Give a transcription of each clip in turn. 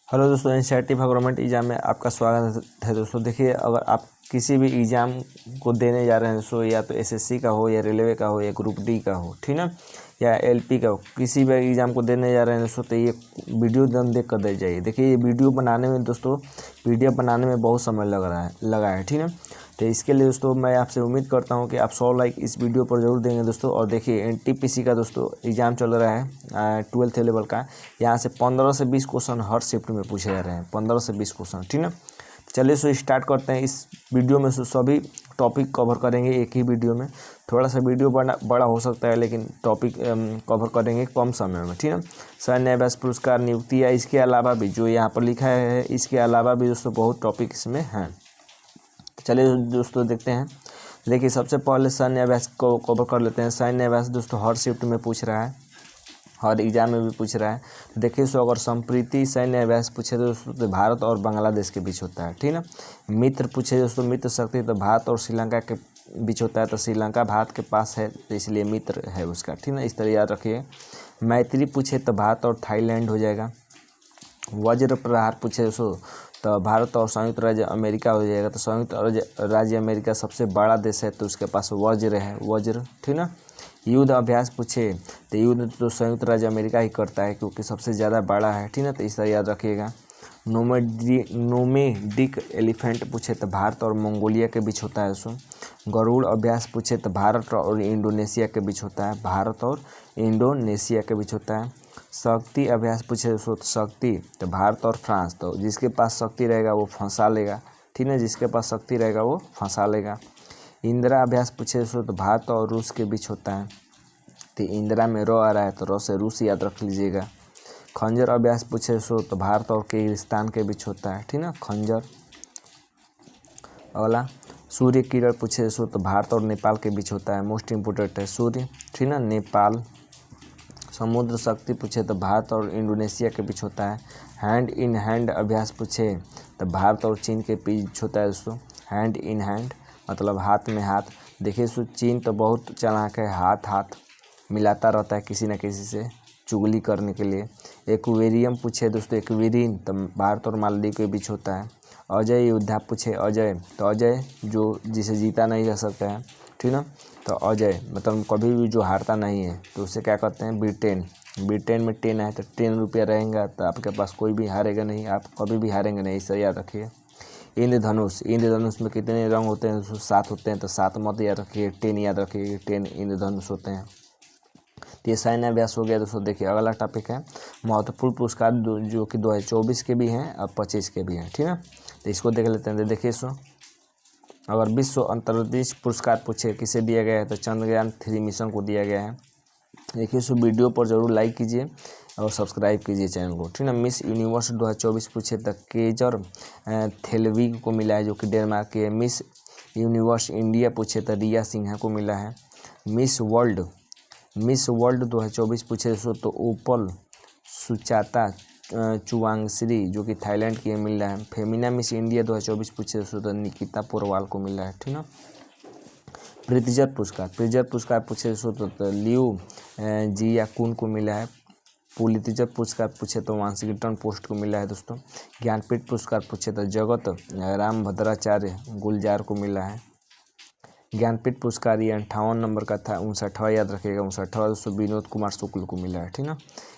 Hello दोस्तों, NCERT government exam में आपका स्वागत है। दोस्तों देखिए, अगर आप किसी भी एग्ज़ाम को देने जा रहे हैं दोस्तों, या तो एसएससी का हो या रेलवे का हो या ग्रुप डी का हो, ठीक ना, या एलपी का हो, किसी भी एग्ज़ाम को देने जा रहे हैं दोस्तों, तो ये वीडियो एकदम देख कर दे जाइए। देखिए, ये वीडियो बनाने में दोस्तों पीडीएफ बनाने में बहुत समय लगा है, ठीक ना। तो इसके लिए दोस्तों मैं आपसे उम्मीद करता हूं कि आप 100 लाइक इस वीडियो पर जरूर देंगे दोस्तों। और देखिए, एनटीपीसी का दोस्तों एग्ज़ाम चल रहा है 12th लेवल का। यहाँ से 15 से 20 क्वेश्चन हर शिफ्ट में पूछे जा रहे हैं, 15 से 20 क्वेश्चन, ठीक ना। चलिए सो स्टार्ट करते हैं। इस वीडियो में सभी टॉपिक कवर करेंगे एक ही वीडियो में। थोड़ा सा वीडियो बड़ा हो सकता है, लेकिन टॉपिक कवर करेंगे कम समय में, ठीक है। सैन्य अभ्यास पुरस्कार, नियुक्ति, या इसके अलावा भी जो यहाँ पर लिखा है, इसके अलावा भी दोस्तों बहुत टॉपिक इसमें हैं। चलिए दोस्तों देखते हैं। देखिए, सबसे पहले सैन्य अभ्यास को कवर कर लेते हैं। सैन्य अभ्यास दोस्तों हर शिफ्ट में पूछ रहा है, हर एग्जाम में भी पूछ रहा है। देखिए सो अगर संप्रीति सैन्य अभ्यास पूछे दोस्तों तो भारत और बांग्लादेश के बीच होता है, ठीक ना। मित्र पूछे दोस्तों, मित्र शक्ति तो भारत और श्रीलंका के बीच होता है, तो श्रीलंका भारत के पास है तो इसलिए मित्र है उसका, ठीक ना। इस तरह याद रखिए। मैत्री पूछे तो भारत और थाईलैंड हो जाएगा। वज्र प्रहार पूछे दोस्तों तो भारत और संयुक्त राज्य अमेरिका हो जाएगा, तो संयुक्त राज्य अमेरिका सबसे बड़ा देश है तो उसके पास वज्र है, वज्र, ठीक ना। युद्ध अभ्यास पूछे तो युद्ध तो संयुक्त राज्य अमेरिका ही करता है क्योंकि सबसे ज़्यादा बड़ा है, ठीक ना। तो इस तरह याद रखिएगा। नोमेडिक एलिफेंट पूछे तो भारत और मंगोलिया के बीच होता है दोस्तों। गरुड़ अभ्यास पूछे तो भारत और इंडोनेशिया के बीच होता है, भारत और इंडोनेशिया के बीच होता है। शक्ति अभ्यास पूछे दोस्तों तो शक्ति तो भारत और फ्रांस, तो जिसके पास शक्ति रहेगा वो फंसा लेगा, ठीक है, जिसके पास शक्ति रहेगा वो फंसा लेगा। इंदिरा अभ्यास पूछे दोस्तों तो भारत और रूस के बीच होता है, तो इंदिरा में रो आ रहा है तो रो से रूस याद रख लीजिएगा। खंजर अभ्यास पूछे दोस्तों तो भारत और किर्गिस्तान के बीच होता है, ठीक ना, खंजर। अगला सूर्य किरण पूछे दोस्तों तो भारत और नेपाल के बीच होता है, मोस्ट इम्पोर्टेंट है सूर्य, ठीक ना, नेपाल। समुद्र शक्ति पूछे तो भारत और इंडोनेशिया के बीच होता है। हैंड इन हैंड अभ्यास पूछे तो भारत और चीन के बीच होता है दोस्तों। हैंड इन हैंड मतलब हाथ में हाथ। देखिए सो चीन तो बहुत चालाक है, हाथ हाथ मिलाता रहता है किसी न किसी से चुगली करने के लिए। एक्वेरियम पूछे दोस्तों, एक्वेरियन तो भारत और मालदीव के बीच होता है। अजय योद्धा पूछे, अजय तो अजय जो जिसे जीता नहीं जा सकता है, ठीक ना, तो अजय मतलब कभी भी जो हारता नहीं है, तो उसे क्या कहते हैं, ब्रिटेन। ब्रिटेन में 10 है तो 10 रुपया रहेगा, तो आपके पास कोई भी हारेगा नहीं, आप कभी भी हारेंगे नहीं, इसे याद रखिए। इंद्रधनुष, इंद्रधनुष में कितने रंग होते हैं, 7 होते हैं, तो 7 मत याद रखिए, 10 याद रखिए, 10 इंद्रधनुष होते हैं। तो ये सैन्य अभ्यास हो गया दोस्तों। देखिए अगला टॉपिक है महत्वपूर्ण पुरस्कार जो कि 2024 के भी हैं और 25 के भी हैं, ठीक है। तो इसको देख लेते हैं। देखिए सो अगर विश्व अंतरिक्ष पुरस्कार पूछे किसे दिया गया है, तो चंद्रयान 3 मिशन को दिया गया है। देखिए सो वीडियो पर जरूर लाइक कीजिए और सब्सक्राइब कीजिए चैनल को, ठीक ना। मिस यूनिवर्स 2024 पूछे तो केजर थेलविग को मिला है जो कि डेनमार्क की है। मिस यूनिवर्स इंडिया पूछे तो रिया सिन्हा को मिला है। मिस वर्ल्ड 2024 पूछे तो ओपल सुचाता चुवांगश्री जो कि थाईलैंड की मिल रहा है। फेमिना मिस इंडिया 2024 पूछे तो निकिता पोरवाल को मिल रहा है, ठीक ना। प्रित्जर पुरस्कार पूछे तो लियो जिया कुन को मिला है। पुलित्जर पुरस्कार पूछे तो वाशिंगटन पोस्ट को मिला है दोस्तों। ज्ञानपीठ पुरस्कार पूछे तो जगत राम भद्राचार्य गुलजार को मिला है। ज्ञानपीठ पुरस्कार ये 58 नंबर का था, 59 याद रखिएगा, 59 दोस्तों विनोद कुमार शुक्ल को मिला है, ठीक ना।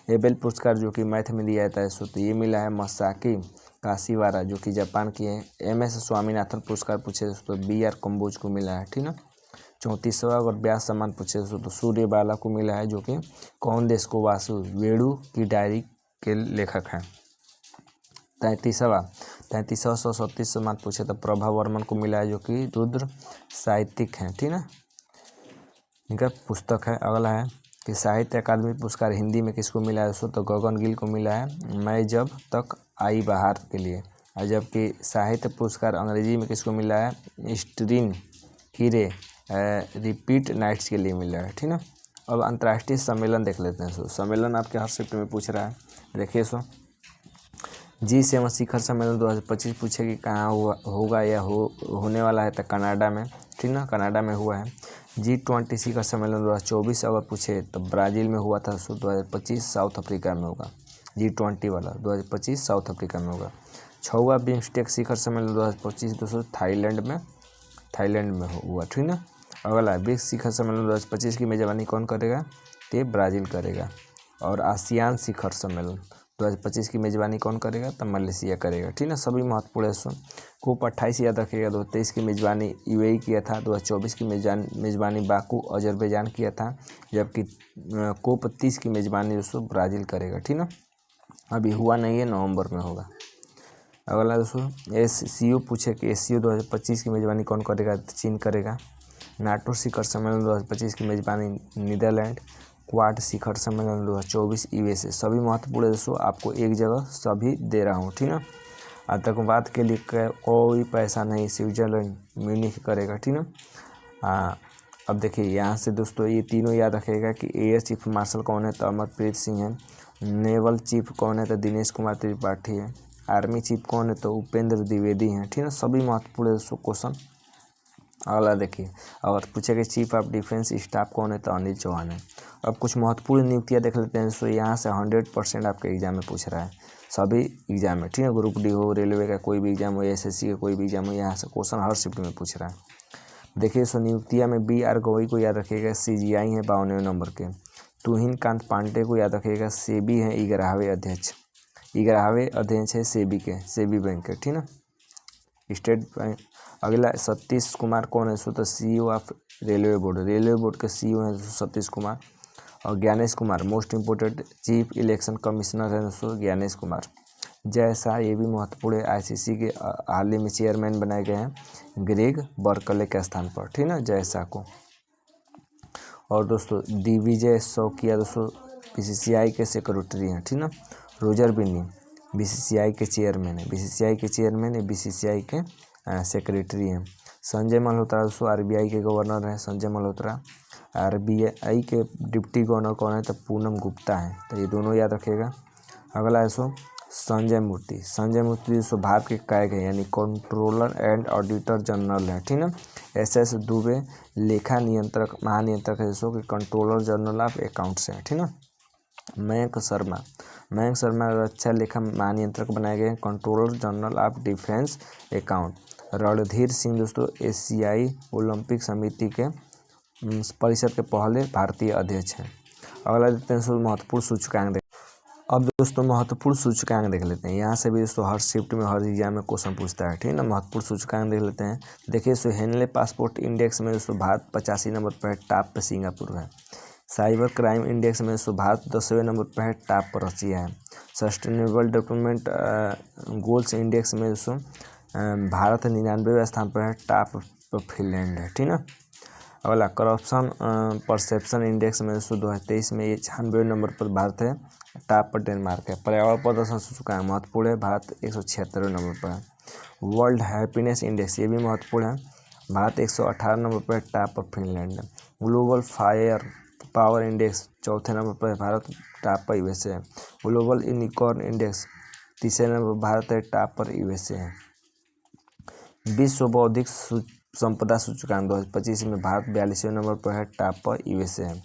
एबेल पुरस्कार जो कि मैथ में दिया जाता है तो ये मिला है मसाकी काशीवारा जो कि जापान की है। MS स्वामीनाथन पुरस्कार पूछे तो BR कम्बोज को मिला है, ठीक ना। 34वां अगर व्यास सम्मान पूछे तो सूर्यबाला को मिला है जो कि कौन देश को वासु वेणु की डायरी के लेखक हैं। 33वां 137 सम्मान पूछे तो प्रभा वर्मन को मिला है जो कि रुद्र साहित्यिक हैं, ठीक ना, इनका पुस्तक है। अगला है कि साहित्य अकादमी पुरस्कार हिंदी में किसको मिला है तो गगन गिल को मिला है मैं जब तक आई बहार के लिए। और जबकि साहित्य पुरस्कार अंग्रेजी में किसको मिला है, स्ट्रीन कीरे रिपीट नाइट्स के लिए मिला है, ठीक ना। अब अंतर्राष्ट्रीय सम्मेलन देख लेते हैं। सम्मेलन आपके हर शिफ्ट में पूछ रहा है। देखिए G7 शिखर सम्मेलन 2025 पूछे कि कहाँ होगा या होने वाला है, तो कनाडा में, ठीक ना, कनाडा में हुआ है। G20 शिखर सम्मेलन 2024 अगर पूछे तो ब्राज़ील में हुआ था, 2025 साउथ अफ्रीका में होगा। G20 वाला 2025 साउथ अफ्रीका में होगा। 6वां बिम्स्टेक शिखर सम्मेलन 2025 दोस्तों थाईलैंड में हुआ, ठीक ना। अगला ब्रिक्स शिखर सम्मेलन 2025 की मेजबानी कौन करेगा, तो ब्राज़ील करेगा। और आसियान शिखर सम्मेलन 2025 की मेजबानी कौन करेगा, तो मलेशिया करेगा, ठीक ना। सभी महत्वपूर्ण है। सो कोप 28 याद रखिएगा। 2023 की मेजबानी यूएई किया था। 2024 की मेजबानी बाकू अजरबैजान किया था, जबकि कोप 30 की मेजबानी दोस्तों ब्राज़ील करेगा, ठीक ना। अभी हुआ नहीं है, नवंबर में होगा। अगला दोस्तों SCO पूछे कि SCO 2025 की मेजबानी कौन करेगा, तो चीन करेगा। नाटो शिखर सम्मेलन 2025 की मेजबानी नीदरलैंड। क्वाड शिखर सम्मेलन 2024 USA। सभी महत्वपूर्ण है दोस्तों, आपको एक जगह सभी दे रहा हूँ, ठीक ना। आतंकवाद के लिए कोई पैसा नहीं, स्विट्जरलैंड म्यूनिख करेगा, ठीक ना। अब देखिए यहाँ से दोस्तों ये तीनों याद रखेगा कि एयर चीफ मार्शल कौन है, तो अमरप्रीत सिंह है। नेवल चीफ कौन है, तो दिनेश कुमार त्रिपाठी है। आर्मी चीफ कौन है, तो उपेंद्र द्विवेदी हैं, ठीक ना। सभी महत्वपूर्ण है दोस्तों क्वेश्चन। अगला देखिए, अगर पूछे कि चीफ ऑफ डिफेंस स्टाफ कौन है, तो अनिल चौहान है। अब कुछ महत्वपूर्ण नियुक्तियां देख लेते हैं। सो यहाँ से 100% आपके एग्जाम में पूछ रहा है, सभी एग्जाम में, ठीक है। ग्रुप डी हो, रेलवे का कोई भी एग्जाम हो, SSC का कोई भी एग्जाम हो, यहाँ से क्वेश्चन हर शिफ्ट में पूछ रहा है। देखिए सो नियुक्तियाँ में BR गवई को याद रखिएगा, CGI है 52वें नंबर के। तुहिन कांत पांडे को याद रखिएगा, सेबी है 11वें अध्यक्ष। 11वें अध्यक्ष है सेबी बैंक के, ठीक ना, स्टेट बैंक। अगला सतीश कुमार कौन है, सो तो CEO ऑफ रेलवे बोर्ड के CEO हैं सतीश कुमार। और Gyanesh Kumar most important chief election commissioner है दोस्तों ज्ञानेश कुमार। जय शाह ये भी महत्वपूर्ण है, ICC के हाल ही में चेयरमैन बनाए गए हैं ग्रेग बर्कले के स्थान पर, ठीक ना, जय शाह को। और दोस्तों दिग्विजय शौकिया दोस्तों BCCI के सेक्रेटरी हैं, ठीक ना। रोजर बिन्नी BCCI के चेयरमैन है, BCCI के सेक्रेटरी हैं। संजय मल्होत्रा दोस्तों RBI के गवर्नर हैं, संजय मल्होत्रा। RBI के डिप्टी गवर्नर कौन है, तो पूनम गुप्ता है, तो ये दोनों याद रखिएगा। अगला है सो संजय मूर्ति दोस्तों भारत के कैग है, यानी कंट्रोलर एंड ऑडिटर जनरल है, ठीक ना। SS दुबे लेखा नियंत्रक महानियंत्रक है दोस्तों कि कंट्रोलर जनरल ऑफ अकाउंट्स है, ठीक ना। मयंक शर्मा रक्षा लेखा महानियंत्रक बनाए गए हैं, controller general of defence account. Randhir Singh दोस्तों एशियाई ओलंपिक समिति के परिषद के पहले भारतीय अध्यक्ष हैं। अगला देखते हैं महत्वपूर्ण सूचकांक। अब दोस्तों महत्वपूर्ण सूचकांक देख लेते हैं। यहाँ से भी दोस्तों हर शिफ्ट में हर एग्जाम में क्वेश्चन पूछता है, ठीक है ना। महत्वपूर्ण सूचकांक देख लेते हैं। देखिए सो हेनले पासपोर्ट इंडेक्स में दोस्तों भारत 85 नंबर पर है, टॉप पे सिंगापुर है। साइबर क्राइम इंडेक्स में दोस्तों भारत 10वें नंबर पर है, टॉप पर रशिया है। सस्टेनेबल डेवलपमेंट गोल्स इंडेक्स में दोस्तों भारत 99वें स्थान पर है, टॉप पर फिनलैंड है, ठीक ना। अगला करप्शन परसेप्शन इंडेक्स में दोस्तों 2023 में ये 96वें नंबर पर भारत है, टॉप पर डेनमार्क है। पर्यावरण प्रदर्शन सूचकांक महत्वपूर्ण है, भारत 176वें नंबर पर है। वर्ल्ड हैप्पीनेस इंडेक्स ये भी महत्वपूर्ण है, भारत 118 नंबर पर है, टॉप पर फिनलैंड है। ग्लोबल फायर पावर इंडेक्स 4थे नंबर पर है, भारत टॉप पर USA है। ग्लोबल यूनिकॉर्न इंडेक्स 3रे नंबर पर भारत है, टॉप पर USA है। विश्व बौद्धिक संपदा सूचकांक 2025 में भारत 42वें नंबर पर है, टॉप पर USA है।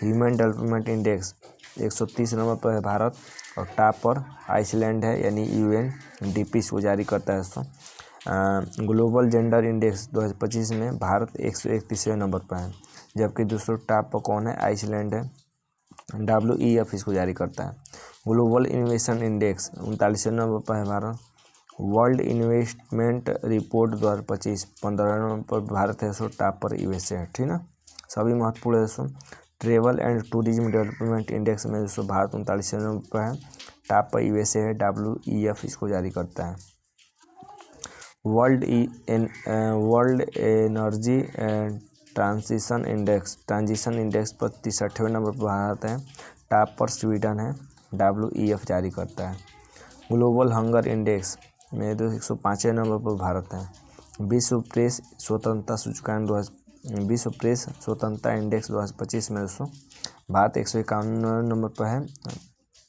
ह्यूमन डेवलपमेंट इंडेक्स 130 नंबर पर है भारत, और टॉप पर आइसलैंड है, यानी UNDP इसको जारी करता है दोस्तों। ग्लोबल जेंडर इंडेक्स 2025 में भारत 131वें नंबर पर है, जबकि दोस्तों टॉप पर कौन है, आइसलैंड है। WEF इसको जारी करता है। ग्लोबल इन्वेस्टमेंट इंडेक्स 39वें नंबर पर है भारत। वर्ल्ड इन्वेस्टमेंट रिपोर्ट 2025 15वें नंबर पर भारत है, सो टॉप पर USA है, ठीक ना। सभी महत्वपूर्ण है दोस्तों। Travel and tourism development index में दोस्तों भारत 39वें नंबर पर है, टॉप पर USA है। WEF इसको जारी करता है। वर्ल्ड एनर्जी ट्रांजिशन इंडेक्स पर 63वें नंबर पर भारत है, टॉप पर स्वीडन है। WEF जारी करता है। ग्लोबल हंगर इंडेक्स में 105वें नंबर पर भारत है। विश्व प्रेस स्वतंत्रता इंडेक्स 2025 में दोस्तों भारत 151वें नंबर पर है,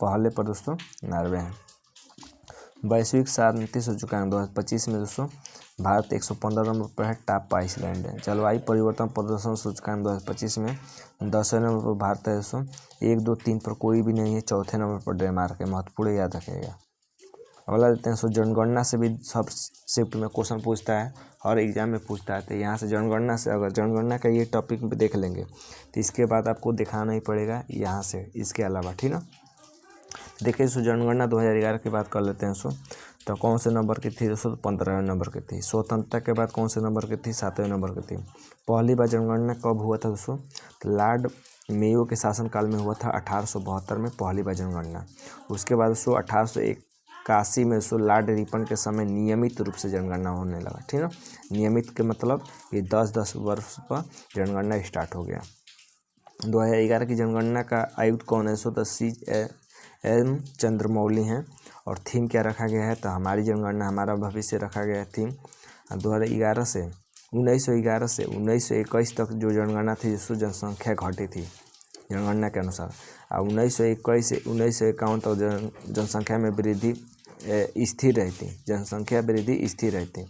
पहले पर दोस्तों नॉर्वे है। वैश्विक शांति सूचकांक 2025 में दोस्तों भारत 115 नंबर पर है, टाप पर आइसलैंड है। जलवायु परिवर्तन प्रदर्शन सूचकांक 2025 में 10वें नंबर पर भारत है दोस्तों, 1, 2, 3 पर कोई भी नहीं है, चौथे नंबर पर डेनमार्क है। महत्वपूर्ण याद रखिएगा। अगला देते हैं सो जनगणना से भी सब शिफ्ट में क्वेश्चन पूछता है और एग्जाम में पूछता है। तो यहाँ से जनगणना से अगर जनगणना का ये टॉपिक पे देख लेंगे तो इसके बाद आपको दिखाना ही पड़ेगा यहाँ से, इसके अलावा, ठीक ना। देखिए सो जनगणना 2011 की बात कर लेते हैं सो, तो कौन से नंबर की थी दोस्तों? 15वें नंबर की थी। स्वतंत्रता के बाद कौन से नंबर की थी? 7वें नंबर की थी। पहली बार जनगणना कब हुआ था दोस्तों? तो लॉर्ड मेयो के शासनकाल में हुआ था 1872 में पहली बार जनगणना। उसके बाद दोस्तों 1881 में दोस्तों लॉर्ड रिपन के समय नियमित रूप से जनगणना होने लगा, ठीक ना। नियमित के मतलब ये 10-10 वर्ष पर जनगणना स्टार्ट हो गया। 2011 की जनगणना का आयुक्त कौन है? सो तो CM चंद्रमौली हैं। और थीम क्या रखा गया है? तो हमारी जनगणना हमारा भविष्य रखा गया है थीम। 2011 से 1921 तक जो जनगणना थी जिससे जनसंख्या घटी थी जनगणना के अनुसार, और 1921 से 1951 तक जनसंख्या में वृद्धि स्थिर रहती, जनसंख्या वृद्धि स्थिर रहती।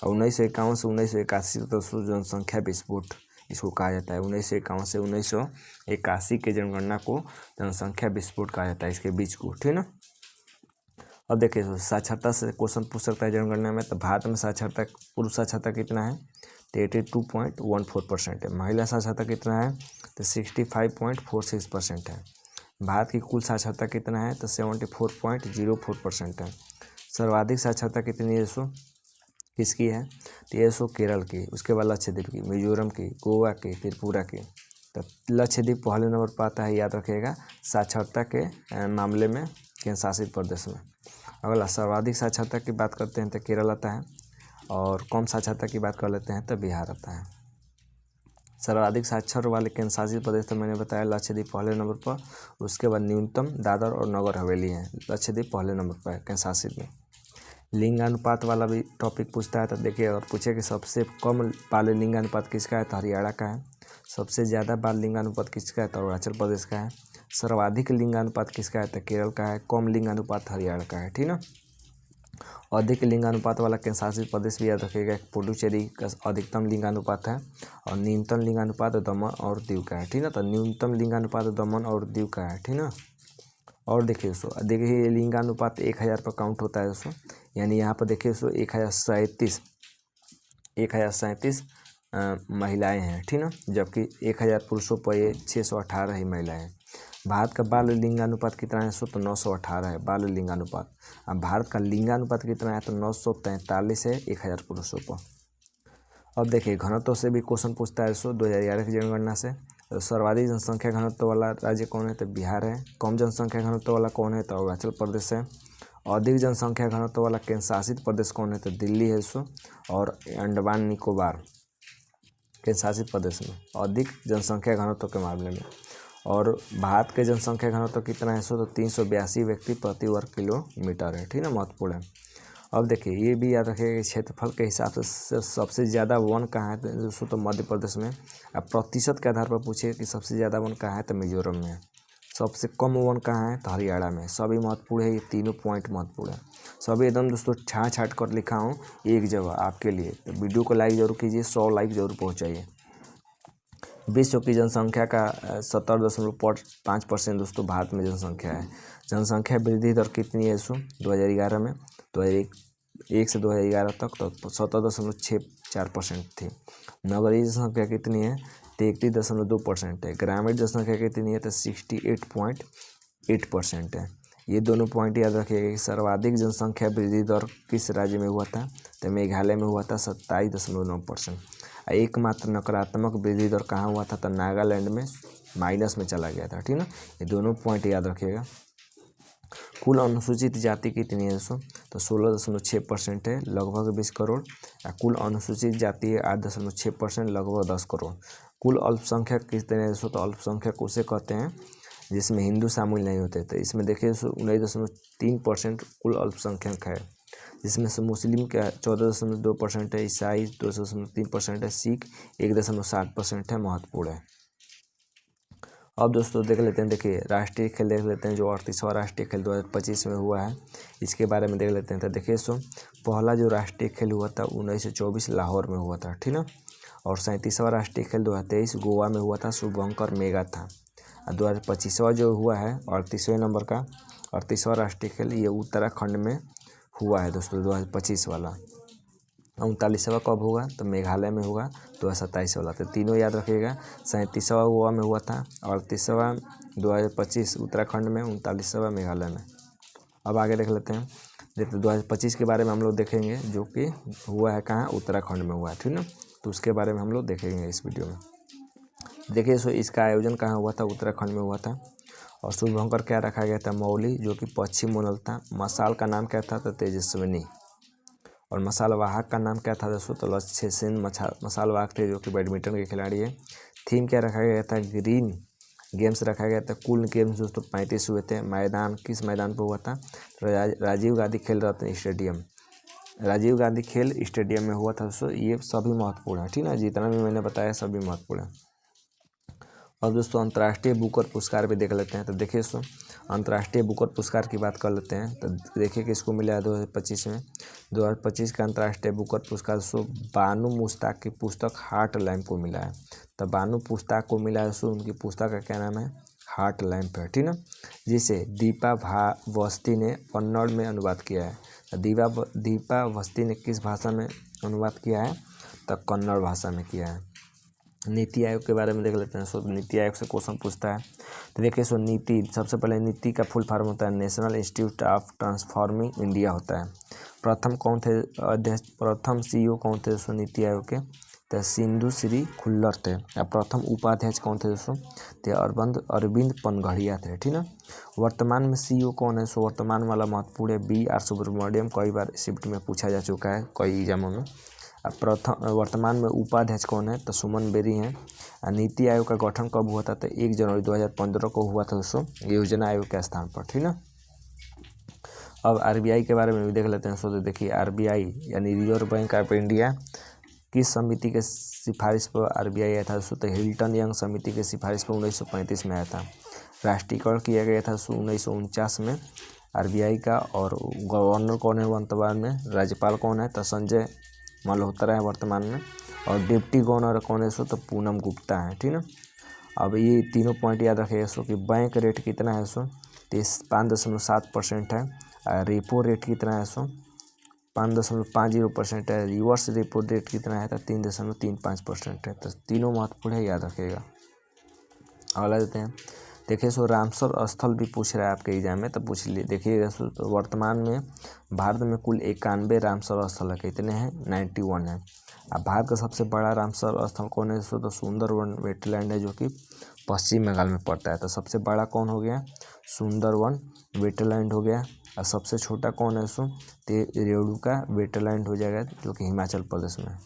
और 1951 से 1981 तक जनसंख्या विस्फोट इसको कहा जाता है। 1951 से 1981 के जनगणना को जनसंख्या विस्फोट कहा जाता है, इसके बीच को, ठीक ना। अब देखिए साक्षरता से क्वेश्चन पूछ सकता है जनगणना में। तो भारत में साक्षरता, पुरुष साक्षरता कितना है? तो 82.14% है। महिला साक्षरता कितना है? तो 65.46% है। भारत की कुल साक्षरता कितना है? तो 74.04% है। सर्वाधिक साक्षरता कितनी है दोस्तों? किसकी है? तो ये सो केरल की, उसके बाद लक्षद्वीप की, मिजोरम की, गोवा की, त्रिपुरा की। तो लक्षद्वीप पहले नंबर पर आता है, याद रखिएगा, साक्षरता के मामले में केंद्र शासित प्रदेश में। अगला सर्वाधिक साक्षरता की बात करते हैं तो केरल आता है, और कम साक्षरता की बात कर लेते हैं तो बिहार आता है। सर्वाधिक साक्षर वाले केंद्र शासित प्रदेश तो मैंने बताया लक्षद्वीप पहले नंबर पर, उसके बाद न्यूनतम दादर और नगर हवेली है। लक्षद्वीप पहले नंबर पर है केंद्र शासित में। लिंगानुपात वाला भी टॉपिक पूछता है। तो देखिए अगर पूछे कि सबसे कम बाल लिंगानुपात किसका है? तो हरियाणा का है। सबसे ज़्यादा बाल लिंगानुपात किसका है? तो अरुणाचल प्रदेश का है। सर्वाधिक लिंगानुपात किसका है? तो केरल का है। कम लिंगानुपात हरियाणा का है, ठीक ना। अधिक लिंगानुपात वाला केंद्र शासित प्रदेश भी याद रखिएगा, पुडुचेरी का अधिकतम लिंगानुपात है, और न्यूनतम लिंगानुपात दमन और दीव का है, ठीक ना। तो न्यूनतम लिंगानुपात दमन और दीव का है, ठीक ना। और देखिए दोस्तों, देखिए ये लिंगानुपात 1000 पर काउंट होता है दोस्तों, यानी यहाँ पर देखिए दोस्तों 1037 महिलाएं हैं, ठीक ना, जबकि 1000 पुरुषों पर ये 618 ही महिलाएं हैं। भारत का बाल लिंगानुपात कितना है? तो 918 है बाल लिंगानुपात। अब भारत का लिंगानुपात कितना है? तो 943 है 1000 पुरुषों पर। अब देखिए घनत्व से भी क्वेश्चन पूछता है 2011 की जनगणना से। तो सर्वाधिक जनसंख्या घनत्व वाला राज्य कौन है? तो बिहार है। कम जनसंख्या घनत्व वाला कौन है? तो अरुणाचल प्रदेश है। अधिक जनसंख्या घनत्व वाला केंद्र शासित प्रदेश कौन है? तो दिल्ली है और अंडमान निकोबार केंद्र शासित प्रदेश में अधिक जनसंख्या घनत्व के मामले में। और भारत के जनसंख्या घनत्व कितना है? तो 382 व्यक्ति प्रति वर्ग किलोमीटर है, ठीक है, महत्वपूर्ण है। अब देखिए ये भी याद रखिएगा कि क्षेत्रफल के हिसाब से सबसे ज़्यादा वन कहाँ है? तो मध्य प्रदेश में। अब प्रतिशत के आधार पर पूछिए कि सबसे ज़्यादा वन कहाँ है? तो मिजोरम में है। सबसे कम वन कहाँ है? तो हरियाणा में। सभी महत्वपूर्ण है, ये तीनों पॉइंट महत्वपूर्ण है। सभी एकदम दोस्तों छाँट कर लिखा हूँ एक जगह आपके लिए। तो वीडियो को लाइक जरूर कीजिए, 100 लाइक जरूर पहुँचाइए। विश्व की जनसंख्या का 70.5% दोस्तों भारत में जनसंख्या है। जनसंख्या वृद्धि दर कितनी है 2011 में? 2001 से 2011 तक तो 70.64% थी। नगरीय जनसंख्या कितनी है? तो 31.2% है। ग्रामीण जनसंख्या कितनी है? तो 68.8% है। ये दोनों पॉइंट याद रखिएगा कि सर्वाधिक जनसंख्या वृद्धि दर किस राज्य में हुआ था? तो मेघालय में हुआ था 27.9%। एकमात्र नकारात्मक वृद्धि दर कहाँ हुआ था? तो नागालैंड में माइनस में चला गया था, ठीक ना। ये दोनों पॉइंट याद रखिएगा। कुल अनुसूचित जाति कितनी है दोस्तों? तो 16.6% है, लगभग 20 करोड़। कुल अनुसूचित जाति है 8.6%, लगभग 10 करोड़। कुल अल्पसंख्यक कितने हैं दोस्तों? तो अल्पसंख्यक उसे कहते हैं जिसमें हिंदू शामिल नहीं होते। तो इसमें देखिए 19.3% कुल अल्पसंख्यक है, जिसमें से मुस्लिम का 14.2% है, ईसाई 2.3% है, सिख 1.7% है, महत्वपूर्ण है। अब दोस्तों देख लेते हैं, देखिए राष्ट्रीय खेल देख लेते हैं जो 38वां राष्ट्रीय खेल 2025 में हुआ है, इसके बारे में देख लेते हैं। तो देखिए पहला जो राष्ट्रीय खेल हुआ था 1924 लाहौर में हुआ था, ठीक ना। और 37वां राष्ट्रीय खेल 2023 गोवा में हुआ था, शुभंकर मेगा था। 2025वां जो हुआ है 38वें नंबर का 38वां राष्ट्रीय खेल ये उत्तराखंड में हुआ है दोस्तों 2025 वाला। 39वां कब होगा तो मेघालय में होगा 2027 वाला। तो तीनों याद रखिएगा, 37वां गोवा में हुआ था, 38वां 2025 उत्तराखंड में, 39वां मेघालय में। अब आगे देख लेते हैं, देखते 2025 के बारे में हम लोग देखेंगे जो कि हुआ है कहाँ, उत्तराखंड में हुआ है, ठीक ना। तो उसके बारे में हम लोग देखेंगे इस वीडियो में। देखिए इसका आयोजन कहाँ हुआ था, उत्तराखंड में हुआ था। और शुभंकर क्या रखा गया था, मौली जो कि पश्चिम मोनल था। मसाल का नाम क्या था, तो तेजस्विनी। और मसाल वाहक का नाम क्या था दोस्तों, तो लक्ष्य सेन मसाल वाहक थे जो कि बैडमिंटन के खिलाड़ी है। थीम क्या रखा गया था, ग्रीन गेम्स रखा गया था। कुल गेम्स दोस्तों 35 हुए थे। मैदान किस मैदान पर हुआ था, राजीव गांधी खेल रत्न स्टेडियम, राजीव गांधी खेल स्टेडियम में हुआ था दोस्तों। ये सभी महत्वपूर्ण है, ठीक ना, जितना भी मैंने बताया सभी महत्वपूर्ण है। अब दोस्तों अंतर्राष्ट्रीय बुकर पुरस्कार भी देख लेते हैं। तो देखिए अंतर्राष्ट्रीय बुकर पुरस्कार की बात कर लेते हैं। तो देखिए किसको मिला है 2025 में, 2025 का अंतर्राष्ट्रीय बुकर पुरस्कार बानू मुश्ताक की पुस्तक हार्ट लैम्प को मिला है। तो बानू मुश्ताक को मिला है उनकी पुस्तक का क्या नाम है, हार्ट लैम्प है, ठीक ना, जिसे दीपा भावस्थी ने कन्नड़ में अनुवाद किया है। दीपा अवस्थी ने किस भाषा में अनुवाद किया है, तो कन्नड़ भाषा में किया है। नीति आयोग के बारे में देख लेते हैं। नीति आयोग से क्वेश्चन पूछता है। तो देखिए नीति, सबसे पहले नीति का फुल फॉर्म होता है national institute of transforming India होता है। प्रथम कौन थे अध्यक्ष, प्रथम सीईओ कौन थे दोस्तों नीति आयोग के, तो सिंधु श्री खुल्लर थे। और प्रथम उपाध्यक्ष कौन थे दोस्तों, तो अरविंद पनघड़िया थे, ठीक ना। वर्तमान में सीईओ कौन है, वर्तमान वाला महत्वपूर्ण है BR सुब्रमण्यम, कई बार शिफ्ट में पूछा जा चुका है कई एग्जामों में। वर्तमान में उपाध्यक्ष कौन है, तो सुमन बेरी हैं। नीति आयोग का गठन कब हुआ था, तो 1 जनवरी 2015 को हुआ था दोस्तों, योजना आयोग के स्थान पर, ठीक ना। अब RBI के बारे में भी देख लेते हैं। तो देखिए RBI यानी रिजर्व बैंक ऑफ इंडिया किस समिति के सिफारिश पर RBI आया था दोस्तों, तो हिल्टन यंग समिति के सिफारिश पर 1935 में आया था। राष्ट्रीयकरण किया गया था 1949 में RBI का। और गवर्नर कौन है वर्तमान में, राज्यपाल कौन है, तो संजय मल्होत्रा है वर्तमान में। और डिप्टी गवर्नर कौन है तो पूनम गुप्ता है, ठीक ना। अब ये तीनों पॉइंट याद रखिएगा कि बैंक रेट कितना है 5.7% है। रेपो रेट कितना है 5.50% है। रिवर्स रेपो रेट कितना है तो 3.35% है। तो तीनों महत्वपूर्ण है, याद रखिएगा। अगला देते हैं। देखिए रामसर स्थल भी पूछ रहा है आपके एग्जाम में, तो पूछ लिए। देखिए वर्तमान में भारत में कुल 91 रामसर स्थल है, कितने हैं 91 है। अब भारत का सबसे बड़ा रामसर स्थल कौन है, तो सुंदरवन वेटलैंड है जो कि पश्चिम बंगाल में पड़ता है। तो सबसे बड़ा कौन हो गया, सुंदरवन वेटलैंड हो गया। और सबसे छोटा कौन है रेणुका वेटलैंड हो जाएगा जो कि हिमाचल प्रदेश में।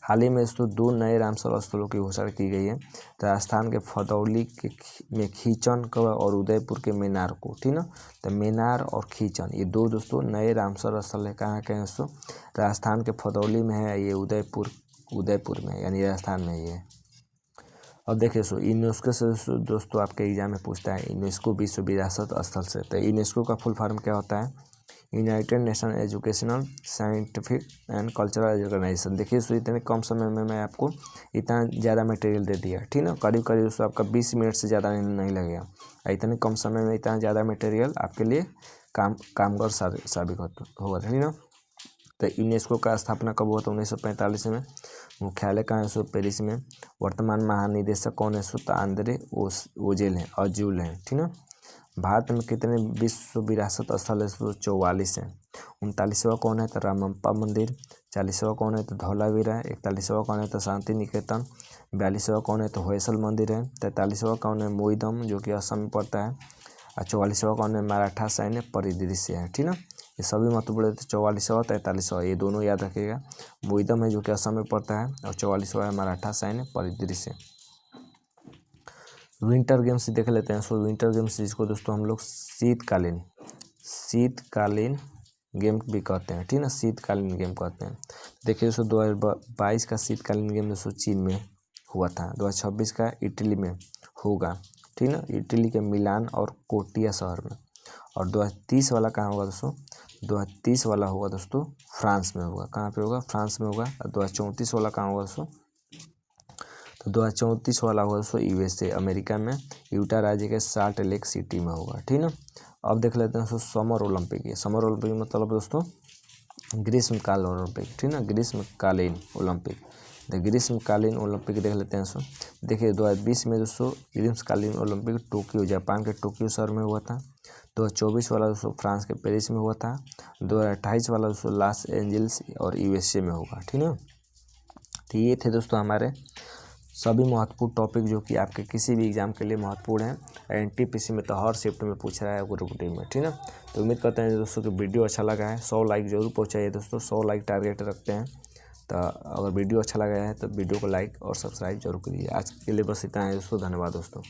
हाल ही में 2 नए रामसर स्थलों की घोषणा की गई है, राजस्थान के फदौली में खींचन को और उदयपुर के मेनार को, ठीक ना। तो मेनार और खींचन ये 2 दोस्तों नए रामसर स्थल है। कहाँ के हैं दोस्तों, राजस्थान के फदौली में है, ये उदयपुर में यानी राजस्थान में ये है। अब देखिए यूनेस्को से दोस्तों आपके एग्जाम में पूछता है, यूनेस्को विश्व विरासत स्थल से। तो यूनेस्को का फुल फॉर्म क्या होता है, United Nation Educational Scientific and Cultural Organization. देखिए इतने कम समय में मैं आपको इतना ज़्यादा मटेरियल दे दिया, ठीक ना। करीब दोस्तों आपका 20 मिनट से ज़्यादा नहीं लगेगा। इतने कम समय में इतना ज़्यादा मटेरियल आपके लिए कामगार साबित होगा, ठीक ना। तो यूनेस्को का स्थापना कब हुआ था 1945 में। मुख्यालय कहाँ है पेरिस में। वर्तमान महानिदेशक कौन है तो आंद्रे ओजेल हैं, अजूल हैं, ठीक ना। भारत में कितने विश्व विरासत स्थल है 44 है। 39वां कौन है तो रामप्पा मंदिर। 40वां कौन है तो धौलावीरा। 41वां कौन है तो शांति निकेतन। 42वां कौन है तो होयसल मंदिर है। 43वां कौन है मोईदम जो कि असम में पड़ता है। और 44वां कौन है मराठा सैन्य परिदृश्य है, ठीक ना। ये सभी महत्वपूर्ण है। 44वां 43वां ये दोनों याद रखिएगा। मोईदम है जो कि असम में पड़ता है और 44वां है मराठा सैन्य परिदृश्य। विंटर गेम्स देख लेते हैं। विंटर गेम्स जिसको दोस्तों हम लोग शीतकालीन गेम भी कहते हैं, ठीक ना, शीतकालीन गेम कहते हैं। देखिए दोस्तों 2022 का शीतकालीन गेम दोस्तों चीन में हुआ था। 2026 का इटली में होगा, ठीक ना, इटली के मिलान और कोटिया शहर में। और 2030 वाला कहाँ होगा दोस्तों? 2030 वाला होगा दोस्तों फ्रांस में होगा। कहाँ पे होगा? फ्रांस में होगा। और 2034 वाला कहाँ होगा दोस्तों? तो 2034 वाला होगा दोस्तों USA अमेरिका में, यूटा राज्य के साल्ट लेक सिटी में होगा, ठीक ना। अब देख लेते हैं दोस्तों समर ओलंपिक। ये समर ओलंपिक मतलब दोस्तों ग्रीष्मकाल ओलंपिक, ठीक ना, ग्रीष्मकालीन ओलंपिक। तो ग्रीष्मकालीन ओलंपिक देख लेते हैं दोस्तों। देखिए 2020 में दोस्तों ग्रीष्मकालीन ओलंपिक टोक्यो, जापान के टोक्यो शहर में हुआ था। 2024 वाला दोस्तों फ्रांस के पेरिस में हुआ था। 2028 वाला दोस्तों लॉस एंजल्स और USA में होगा, ठीक ना। तो ये थे दोस्तों हमारे सभी महत्वपूर्ण टॉपिक जो कि आपके किसी भी एग्जाम के लिए महत्वपूर्ण है। NTPC में तो हर शिफ्ट में पूछ रहा है ग्रुप डी में, ठीक ना। तो उम्मीद करते हैं दोस्तों कि वीडियो अच्छा लगा है। 100 लाइक जरूर पहुंचाइए दोस्तों, 100 लाइक टारगेट रखते हैं। तो अगर वीडियो अच्छा लगा है तो वीडियो को लाइक और सब्सक्राइब जरूर करिए। आज के लिए बस इतना है दोस्तों, धन्यवाद दोस्तों।